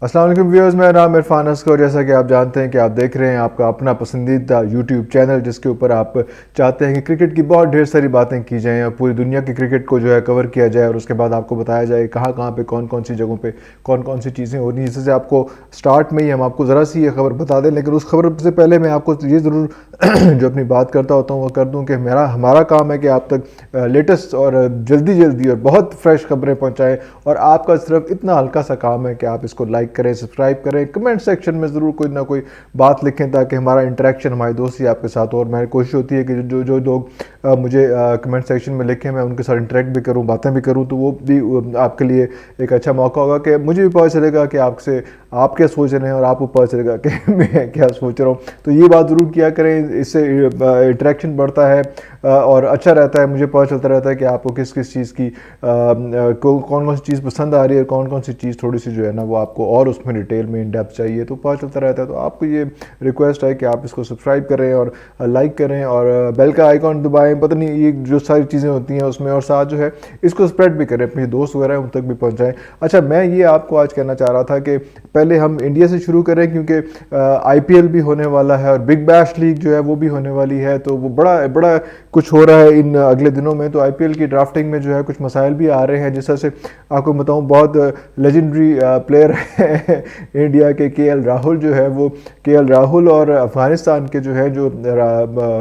السلام علیکم ویورز، میرا نام عرفان اسکر، جیسا کہ آپ جانتے ہیں کہ آپ دیکھ رہے ہیں آپ کا اپنا پسندیدہ یوٹیوب چینل، جس کے اوپر آپ چاہتے ہیں کہ کرکٹ کی بہت ڈھیر ساری باتیں کی جائیں اور پوری دنیا کی کرکٹ کو جو ہے کور کیا جائے، اور اس کے بعد آپ کو بتایا جائے کہاں کہاں پہ کون کون سی جگہوں پہ کون کون سی چیزیں ہو رہی ہیں. جس سے آپ کو سٹارٹ میں ہی ہم آپ کو ذرا سی یہ خبر بتا دیں، لیکن اس خبر سے پہلے میں آپ کو یہ ضرور جو اپنی بات کرتا ہوتا ہوں وہ کر دوں کہ ہمارا کام ہے کہ آپ تک لیٹسٹ اور جلدی اور بہت فریش خبریں پہنچائیں، اور آپ کا صرف اتنا ہلکا سا کام ہے کہ آپ اس کو لائک کریں، سبسکرائب کریں، کمنٹ سیکشن میں ضرور کوئی نہ کوئی بات لکھیں تاکہ ہمارا انٹریکشن، ہماری دوستی آپ کے ساتھ ہو. اور میری کوشش ہوتی ہے کہ جو لوگ مجھے کمنٹ سیکشن میں لکھیں میں ان کے ساتھ انٹریکٹ بھی کروں، باتیں بھی کروں، تو وہ بھی آپ کے لیے ایک اچھا موقع ہوگا کہ مجھے بھی پتہ چلے گا کہ آپ کیا سوچ رہے ہیں اور آپ کو پتہ چلے گا کہ میں کیا سوچ رہا ہوں. تو یہ بات ضرور کیا کریں، اس سے انٹریکشن بڑھتا ہے اور اچھا رہتا ہے. مجھے پتہ چلتا رہتا ہے کہ آپ کو کس چیز کی کون کون سی چیز پسند آ رہی ہے، کون کون سی چیز تھوڑی سی جو ہے نا وہ آپ کو اور اس میں ڈیٹیل میں ان ڈیپتھ چاہیے، تو پتہ چلتا رہتا ہے. تو آپ کو یہ ریکویسٹ ہے کہ آپ اس کو سبسکرائب کریں اور لائک کریں اور بیل کا آئیکن دبائیں، پتہ نہیں یہ جو ساری چیزیں ہوتی ہیں اس میں، اور ساتھ جو ہے اس کو اسپریڈ بھی کریں، اپنے دوست وغیرہ ان تک بھی پہنچائیں. اچھا، میں یہ آپ کو آج کہنا چاہ رہا تھا کہ پہلے ہم انڈیا سے شروع کریں، کیونکہ آئی پی ایل بھی ہونے والا ہے اور بگ بیش لیگ جو ہے وہ بھی ہونے والی ہے. تو وہ بڑا کچھ ہو رہا ہے ان اگلے دنوں میں. تو آئی پی ایل کی ڈرافٹنگ میں جو ہے کچھ مسائل بھی آ رہے ہیں، جس طرح سے آپ کو بتاؤں بہت لیجنڈری پلیئر ہے انڈیا کے کے ایل راہل جو ہے، وہ کے ایل راہل، اور افغانستان کے جو ہے جو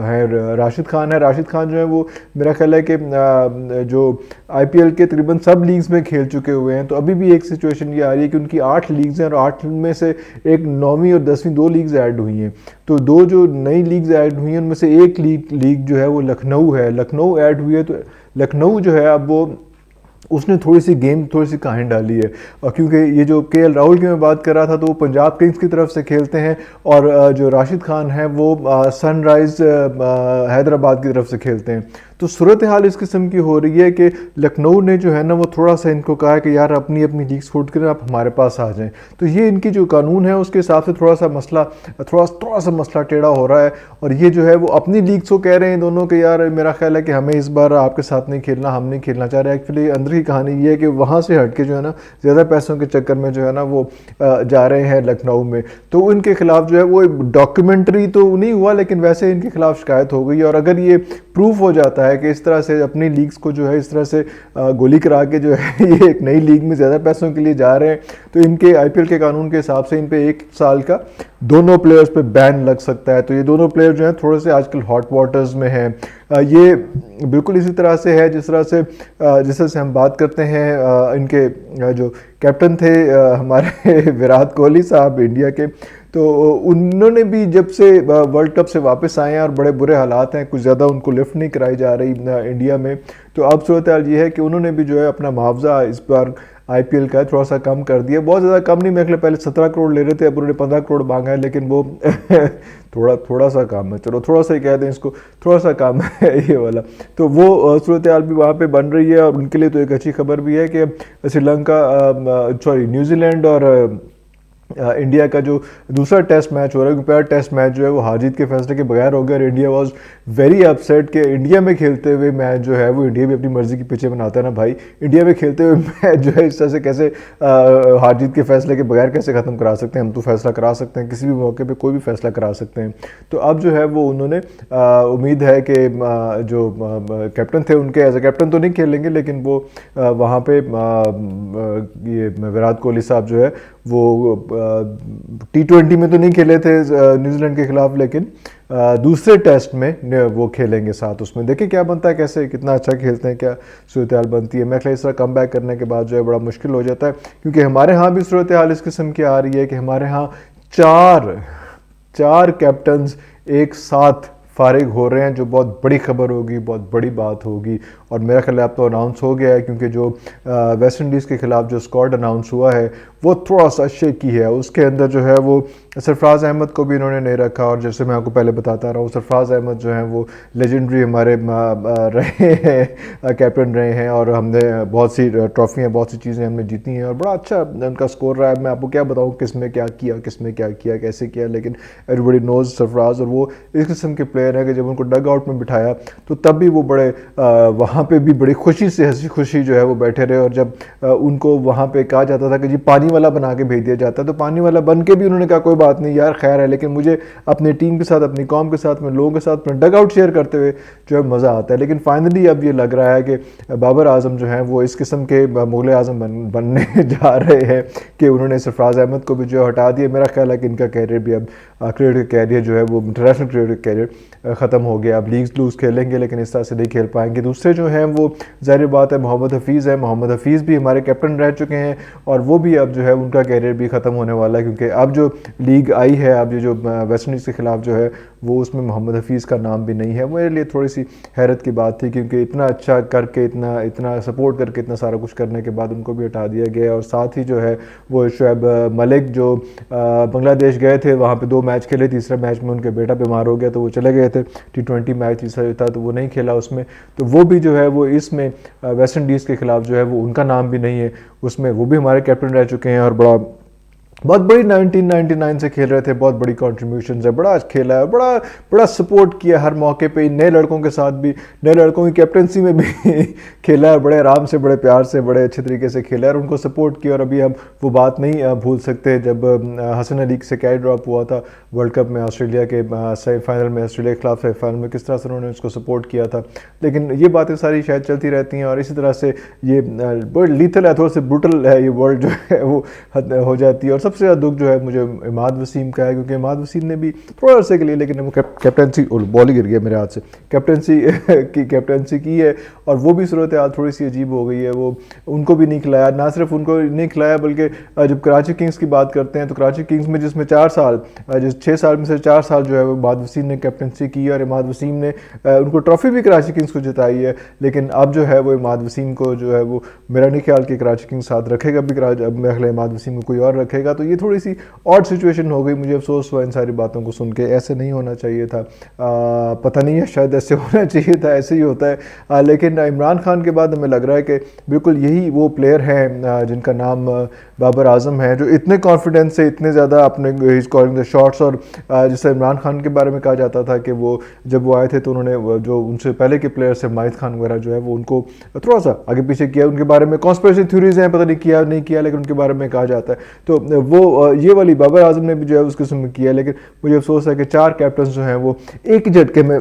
ہے راشد خان ہے. راشد خان جو ہے وہ میرا خیال ہے کہ جو آئی پی ایل کے تقریباً سب لیگز میں کھیل چکے ہوئے ہیں. تو ابھی بھی ایک سچویشن یہ آ رہی ہے کہ ان کی 8 لیگز ہیں اور 8 میں سے ایک 9ویں اور 10ویں 2 لیگز ایڈ ہوئی ہیں. تو 2 جو نئی لیگز ایڈ ہوئی ہیں ان میں سے ایک لیگ جو ہے وہ لکھنؤ ہے. لکھنؤ ایڈ ہوئی ہے. تو لکھنؤ جو ہے اب وہ اس نے تھوڑی سی کہانی ڈالی ہے، اور کیونکہ یہ جو کے ایل راہل کی میں بات کر رہا تھا تو وہ پنجاب کنگز کی طرف سے کھیلتے ہیں، اور جو راشد خان ہے وہ سن رائز حیدرآباد کی طرف سے کھیلتے ہیں. تو صورتحال اس قسم کی ہو رہی ہے کہ لکھنؤ نے جو ہے نا وہ تھوڑا سا ان کو کہا کہ یار اپنی لیگ چھوڑ کر آپ ہمارے پاس آ جائیں. تو یہ ان کی جو قانون ہے اس کے حساب سے تھوڑا سا مسئلہ ٹیڑھا ہو رہا ہے. اور یہ جو ہے وہ اپنی لیگز کو کہہ رہے ہیں دونوں کہ یار میرا خیال ہے کہ ہمیں اس بار آپ کے ساتھ نہیں کھیلنا، ہم نہیں کھیلنا چاہ رہے. ایکچولی اندر کی کہانی یہ ہے کہ وہاں سے ہٹ کے جو ہے نا زیادہ پیسوں کے چکر میں جو ہے نا وہ جا رہے ہیں لکھنؤ میں. تو ان کے خلاف جو ہے وہ ڈاکیومنٹری تو نہیں ہوا، لیکن ویسے ان کے خلاف شکایت ہو گئی. اور اگر یہ پروف ہو جاتا ہے کہ اس طرح سے اپنی لیگز کو جو ہے اس طرح سے گولی کرا کے جو ہے یہ ایک نئی لیگ میں زیادہ پیسوں کے لیے جا رہے ہیں، تو ان کے آئی پی ایل کے قانون کے حساب سے ان پہ 1 سال کا دونوں پلیئرز پہ بین لگ سکتا ہے. تو یہ دونوں پلیئر جو ہیں تھوڑے سے آج کل ہاٹ واٹرز میں ہیں. یہ بالکل اسی طرح سے ہے جس طرح سے ہم بات کرتے ہیں ان کے جو کیپٹن تھے ہمارے وراٹ کوہلی صاحب انڈیا کے. تو انہوں نے بھی جب سے ورلڈ کپ سے واپس آئے ہیں اور بڑے برے حالات ہیں، کچھ زیادہ ان کو لفٹ نہیں کرائی جا رہی انڈیا میں. تو اب صورتحال یہ ہے کہ انہوں نے بھی جو ہے اپنا معاوضہ اس بار آئی پی ایل کا تھوڑا سا کم کر دیا. بہت زیادہ کم نہیں، میرے پہلے 17 کروڑ لے رہے تھے، اب انہوں نے 15 کروڑ مانگا ہے. لیکن وہ تھوڑا سا کام ہے، چلو تھوڑا سا ہی کہہ دیں اس کو، تھوڑا سا کام ہے یہ والا. تو وہ صورتحال بھی وہاں پہ بن رہی ہے. اور ان کے لیے تو ایک اچھی خبر بھی ہے کہ نیوزی لینڈ اور انڈیا کا جو دوسرا ٹیسٹ میچ ہو رہا ہے، پہلا ٹیسٹ میچ جو ہے وہ ہار جیت کے فیصلے کے بغیر ہو گیا. اور انڈیا واز ویری اپسیٹ کہ انڈیا میں کھیلتے ہوئے میچ جو ہے وہ انڈیا بھی اپنی مرضی کے پیچھے بناتا ہے نا بھائی. انڈیا میں کھیلتے ہوئے میچ جو ہے اس طرح سے کیسے ہار جیت کے فیصلے کے بغیر کیسے ختم کرا سکتے ہیں؟ ہم تو فیصلہ کرا سکتے ہیں، کسی بھی موقع پہ کوئی بھی فیصلہ کرا سکتے ہیں. تو اب جو ہے وہ انہوں نے امید ہے کہ جو کیپٹن تھے ان کے ایز اے کیپٹن تو نہیں کھیلیں گے، لیکن وہ وہاں پہ یہ وراٹ کوہلی صاحب جو ہے وہ T20 میں تو نہیں کھیلے تھے نیوزی لینڈ کے خلاف، لیکن دوسرے ٹیسٹ میں وہ کھیلیں گے ساتھ. اس میں دیکھیں کیا بنتا ہے، کیسے کتنا اچھا کھیلتے ہیں، کیا صورتحال بنتی ہے. میں خیال اس طرح کم بیک کرنے کے بعد جو ہے بڑا مشکل ہو جاتا ہے، کیونکہ ہمارے ہاں بھی صورتحال اس قسم کی آ رہی ہے کہ ہمارے ہاں چار کیپٹنز ایک ساتھ فارغ ہو رہے ہیں، جو بہت بڑی خبر ہوگی، بہت بڑی بات ہوگی. اور میرا خیال اب تو اناؤنس ہو گیا ہے، کیونکہ جو ویسٹ انڈیز کے خلاف جو اسکواڈ اناؤنس ہوا ہے وہ تھوڑا سا شیکی ہے. اس کے اندر جو ہے وہ سرفراز احمد کو بھی انہوں نے نہیں رکھا، اور جیسے میں آپ کو پہلے بتاتا رہا ہوں سرفراز احمد جو ہیں وہ لیجنڈری ہمارے رہے ہیں، کیپٹن رہے ہیں، اور ہم نے بہت سی ٹرافیاں، بہت سی چیزیں ہم نے جیتی ہیں، اور بڑا اچھا ان کا سکور رہا ہے. میں آپ کو کیا بتاؤں کس میں کیا کیا، کس میں کیا کیا، کیسے کیا، لیکن ایوری بڈی نوز سرفراز. اور وہ اس قسم کے بیان ہے کہ جب ان کو ڈگ آؤٹ میں بٹھایا تو تب بھی وہ بڑے وہاں پہ بھی بڑی خوشی سے ہنسی خوشی جو ہے وہ بیٹھے رہے، اور جب ان کو وہاں پہ کہا جاتا تھا کہ جی پانی والا بنا کے بھیج دیا جاتا ہے تو پانی والا بن کے بھی انہوں نے کہا کوئی بات نہیں یار خیر ہے، لیکن مجھے اپنی ٹیم کے ساتھ، اپنی قوم کے ساتھ، میں لوگوں کے ساتھ میں ڈگ آؤٹ شیئر کرتے ہوئے جو ہے مزہ آتا ہے۔ لیکن فائنلی اب یہ لگ رہا ہے کہ بابر اعظم جو ہیں وہ اس قسم کے مغل اعظم بننے جا رہے ہیں کہ انہوں نے سرفراز احمد کو بھی جو ہے ہٹا دیا۔ میرا خیال ہے کہ ان کا کیریئر بھی اب کرکٹ کا کیریئر جو ہے وہ انٹرنیشنل کرکٹ کا کیریئر ختم ہو گیا۔ اب لیگز لوز کھیلیں گے لیکن اس طرح سے نہیں کھیل پائیں گے۔ دوسرے جو ہیں وہ ظاہر بات ہے محمد حفیظ ہے، محمد حفیظ بھی ہمارے کیپٹن رہ چکے ہیں اور وہ بھی اب جو ہے ان کا کیریئر بھی ختم ہونے والا ہے، کیونکہ اب جو لیگ آئی ہے، اب یہ جو ویسٹ انڈیز کے خلاف جو ہے وہ اس میں محمد حفیظ کا نام بھی نہیں ہے۔ میرے لیے تھوڑی سی حیرت کی بات تھی، کیونکہ اتنا اچھا کر کے، اتنا سپورٹ کر کے، اتنا سارا کچھ کرنے کے بعد ان کو بھی ہٹا دیا گیا۔ اور ساتھ ہی جو ہے وہ شعیب ملک جو بنگلہ دیش گئے تھے، وہاں پہ 2 میچ کھیلے، تیسرے میچ میں ان کے بیٹا بیمار ہو گیا تو وہ چلے گئے تھے، T20 میچ تیسرا جو تھا تو وہ نہیں کھیلا اس میں، تو وہ بھی جو ہے وہ اس میں ویسٹ انڈیز کے خلاف جو ہے وہ ان کا نام بھی نہیں ہے اس میں، وہ بھی ہمارے کیپٹن رہ چکے ہیں اور بہت بڑی 1999 سے کھیل رہے تھے، بہت بڑی کنٹریبیوشنز ہے، بڑا کھیلا ہے، بڑا سپورٹ کیا ہر موقع پہ، نئے لڑکوں کے ساتھ بھی، نئے لڑکوں کی کیپٹنسی میں بھی کھیلا ہے، بڑے آرام سے، بڑے پیار سے، بڑے اچھے طریقے سے کھیلا ہے اور ان کو سپورٹ کیا۔ اور ابھی ہم وہ بات نہیں بھول سکتے جب حسن علی سے کیچ ڈراپ ہوا تھا ورلڈ کپ میں، آسٹریلیا کے سیمی فائنل میں، آسٹریلیا کے خلاف سیمی فائنل میں، کس طرح سے انہوں نے اس کو سپورٹ کیا تھا۔ لیکن یہ باتیں ساری شاید چلتی رہتی ہیں اور اسی طرح سے یہ بڑا لیتھل ہے، تھوڑا سے بروٹل ہے یہ ورلڈ جو ہے وہ ہو جاتی ہے۔ اور سب سے زیادہ دکھ جو ہے مجھے عماد وسیم کا ہے، کیونکہ عماد وسیم نے بھی تھوڑا عرصے کے لیے، لیکن وہ کیپٹنسی، بال ہی گر گیا میرے ہاتھ سے، کیپٹنسی کی ہے اور وہ بھی صورتحال تھوڑی سی عجیب ہو گئی ہے۔ وہ ان کو بھی نہیں کھلایا، نہ صرف ان کو نہیں کھلایا بلکہ جب کراچی کنگز کی بات کرتے ہیں تو کراچی کنگز میں جس میں 4 سال، 6 سال میں سے 4 سال جو ہے وہ عماد وسیم نے کیپٹنسی کی اور عماد وسیم نے ان کو ٹرافی بھی کراچی کنگز کو جتائی ہے۔ لیکن اب جو ہے وہ عماد وسیم کو جو ہے وہ میرا نہیں خیال کہ کراچی کنگز ساتھ رکھے گا بھی، اب میرا خیال عماد وسیم کو کوئی اور رکھے گا، تو یہ تھوڑی سی آڈ سچویشن ہو گئی۔ مجھے افسوس ہوا ان ساری باتوں کو سن کے، ایسے نہیں ہونا چاہیے تھا، پتہ نہیں ہے شاید ایسے ہونا چاہیے تھا، ایسے ہی ہوتا ہے۔ لیکن عمران خان کے بعد ہمیں لگ رہا ہے کہ بالکل یہی وہ پلیئر ہیں جن کا نام بابر اعظم ہے، جو اتنے کانفیڈنس سے، اتنے زیادہ اپنے اسکورنگ دا شاٹس، اور جیسے عمران خان کے بارے میں کہا جاتا تھا کہ وہ جب وہ آئے تھے تو انہوں نے جو ان سے پہلے کے پلیئر سے ماہد خان وغیرہ جو ہے وہ ان کو تھوڑا سا آگے پیچھے کیا، ان کے بارے میں کانسپریسی تھیوریز ہیں، پتہ نہیں کیا نہیں کیا، لیکن ان کے بارے میں کہا جاتا ہے۔ تو وہ یہ والی بابر اعظم نے بھی جو ہے اس قسم میں کیا، لیکن مجھے افسوس ہے کہ 4 کیپٹنز جو ہیں وہ ایک جھٹکے میں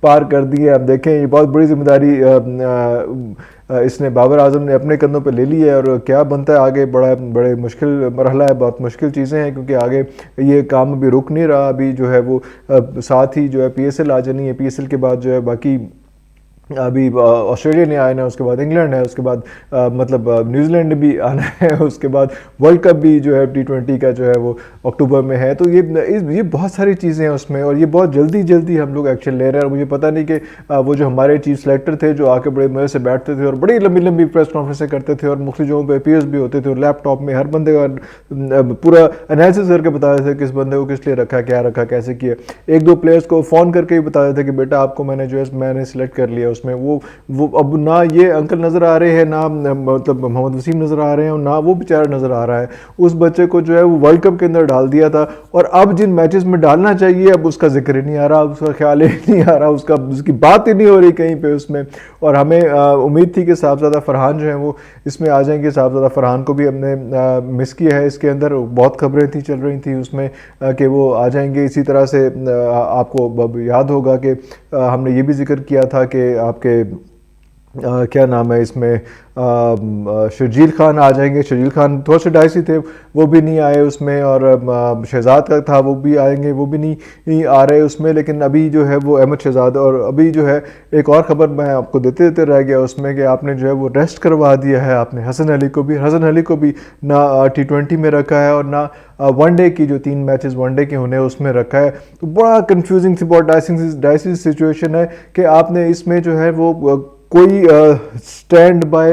پار کر دیے۔ اب دیکھیں یہ بہت بڑی ذمہ داری اس نے بابر اعظم نے اپنے کندھوں پہ لے لی ہے، اور کیا بنتا ہے آگے، بڑے مشکل مرحلہ ہے، بہت مشکل چیزیں ہیں، کیونکہ آگے یہ کام ابھی رک نہیں رہا۔ ابھی جو ہے وہ ساتھ ہی جو ہے PSL آ جانی ہے، PSL کے بعد جو ہے باقی ابھی آسٹریلیا نے آنا ہے، اس کے بعد انگلینڈ ہے، اس کے بعد مطلب نیوزی لینڈ نے بھی آنا ہے، اس کے بعد ورلڈ کپ بھی جو ہے T20 کا جو ہے وہ اکتوبر میں ہے۔ تو یہ بہت ساری چیزیں ہیں اس میں، اور یہ بہت جلدی ہم لوگ ایکشن لے رہے ہیں۔ اور مجھے پتہ نہیں کہ وہ جو ہمارے چیف سلیکٹر تھے جو آ کے بڑے مزے سے بیٹھتے تھے اور بڑی لمبی پریس کانفرنسیں کرتے تھے اور مختلف جگہوں پہ اپیئرز بھی ہوتے تھے اور لیپ ٹاپ میں ہر بندے کا پورا انالیسس کر کے بتاتے تھے کس بندے کو کس لیے رکھا، کیا رکھا، کیسے کیا۔ 1-2 پلیئرز کو فون کر کے ہی بتا دیتے تھے کہ بیٹا آپ کو میں نے سلیکٹ کر لیا اس میں۔ وہ اب نہ یہ انکل نظر آ رہے ہیں، نہ مطلب محمد وسیم نظر آ رہے ہیں، اور نہ وہ بیچارہ نظر آ رہا ہے۔ اس بچے کو جو ہے وہ ورلڈ کپ کے اندر ڈال دیا تھا، اور اب جن میچز میں ڈالنا چاہیے اب اس کا ذکر ہی نہیں آ رہا، اس کا خیال ہی نہیں آ رہا، اس کی بات ہی نہیں ہو رہی کہیں پہ اس میں۔ اور ہمیں امید تھی کہ صاحبزادہ فرحان جو ہیں وہ اس میں آ جائیں گے۔ صاحبزادہ فرحان کو بھی ہم نے مس کیا ہے اس کے اندر، بہت خبریں تھیں چل رہی تھیں اس میں کہ وہ آ جائیں گے۔ اسی طرح سے آپ کو یاد ہوگا کہ ہم نے یہ بھی ذکر کیا تھا کہ آپ کے کیا نام ہے اس میں شرجیل خان آ جائیں گے۔ شرجیل خان تھوڑے سے ڈائسی تھے، وہ بھی نہیں آئے اس میں، اور شہزاد کا تھا وہ بھی آئیں گے، وہ بھی نہیں آ رہے اس میں۔ لیکن ابھی جو ہے وہ احمد شہزاد، اور ابھی جو ہے ایک اور خبر میں آپ کو دیتے رہ گیا اس میں کہ آپ نے جو ہے وہ ریسٹ کروا دیا ہے آپ نے حسن علی کو بھی نہ T20 میں رکھا ہے اور نہ ون ڈے کی جو 3 میچز ون ڈے کے ہونے اس میں رکھا ہے۔ تو بڑا کنفیوزنگ سی، بہت ڈائسی سچویشن ہے کہ آپ نے اس میں جو ہے وہ کوئی سٹینڈ بائی